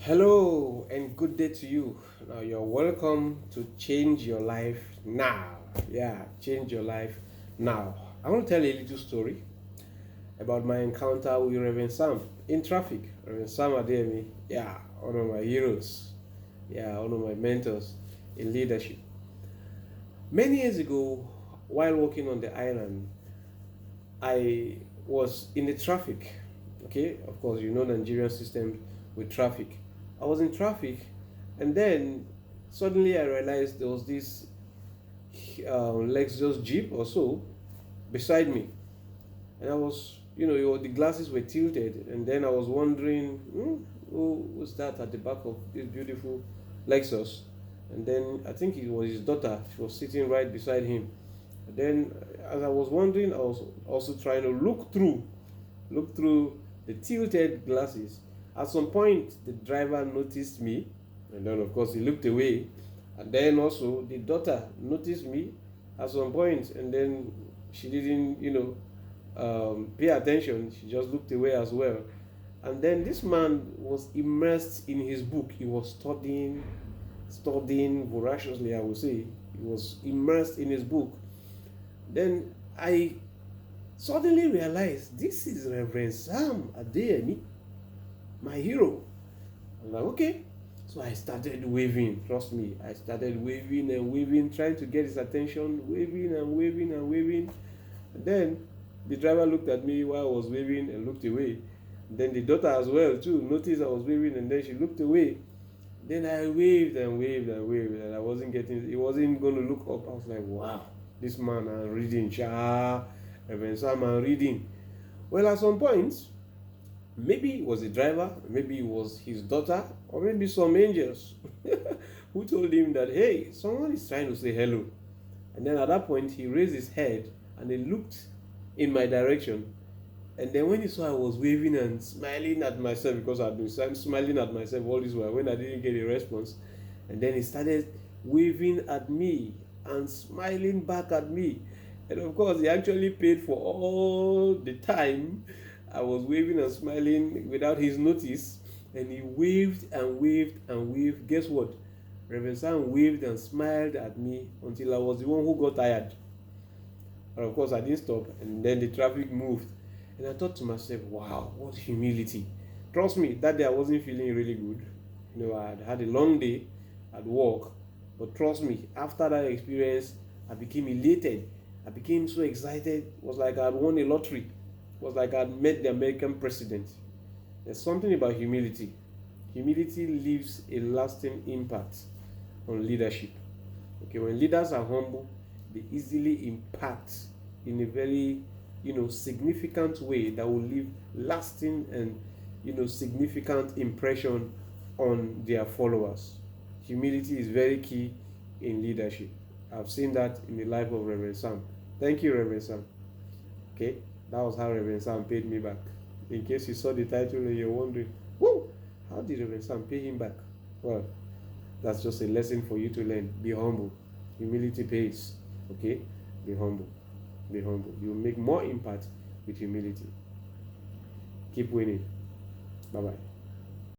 Hello and good day to you. Now you're welcome to change your life now. Yeah, change your life now. I want to tell you a little story about my encounter with Reverend Sam in traffic. Reverend Sam Adeyemi, yeah, one of my heroes. Yeah, one of my mentors in leadership. Many years ago, while walking on the island, I was in the traffic. Okay, of course, you know Nigerian system with traffic. I was in traffic, and then suddenly I realized there was this Lexus Jeep or so beside me, and I was, the glasses were tilted, and then I was wondering, who was that at the back of this beautiful Lexus? And then I think it was his daughter. She was sitting right beside him. Then, as I was wondering, I was also trying to look through the tilted glasses. At some point, the driver noticed me, and then of course he looked away. And then also the daughter noticed me at some point, and then she didn't, pay attention. She just looked away as well. And then this man was immersed in his book. He was studying voraciously, I would say. He was immersed in his book. Then I suddenly realized this is Reverend Sam Adeyemi, my hero. I'm like, okay. So I started waving. Trust me, I started waving and waving, trying to get his attention, waving and waving and waving. And then the driver looked at me while I was waving and looked away. Then the daughter as well too noticed I was waving, and then she looked away. Then I waved and waved and waved, and I wasn't getting. He wasn't going to look up. I was like, wow, this man I'm reading, Reverend Sam I'm reading. Well, at some point, maybe it was the driver, maybe it was his daughter, or maybe some angels who told him that, hey, someone is trying to say hello. And then at that point, he raised his head and he looked in my direction. And then when he saw I was waving and smiling at myself, because I'd been smiling at myself all this while when I didn't get a response, and then he started waving at me and smiling back at me. And of course, he actually paid for all the time I was waving and smiling without his notice. And he waved and waved and waved. Guess what? Reverend Sam waved and smiled at me until I was the one who got tired. And of course, I didn't stop. And then the traffic moved. And I thought to myself, wow, what humility. Trust me, that day I wasn't feeling really good. I had a long day at work. But trust me, after that experience, I became elated. I became so excited. It was like I had won a lottery. It was like I had met the American president. There's something about humility. Humility leaves a lasting impact on leadership. Okay, when leaders are humble, they easily impact in a very, significant way that will leave lasting and, significant impression on their followers. Humility is very key in leadership. I've seen that in the life of Reverend Sam. Thank you, Reverend Sam. Okay, that was how Reverend Sam paid me back. In case you saw the title and you're wondering, whoa, how did Reverend Sam pay him back? Well, that's just a lesson for you to learn. Be humble. Humility pays. Okay? Be humble. Be humble. You make more impact with humility. Keep winning. Bye bye.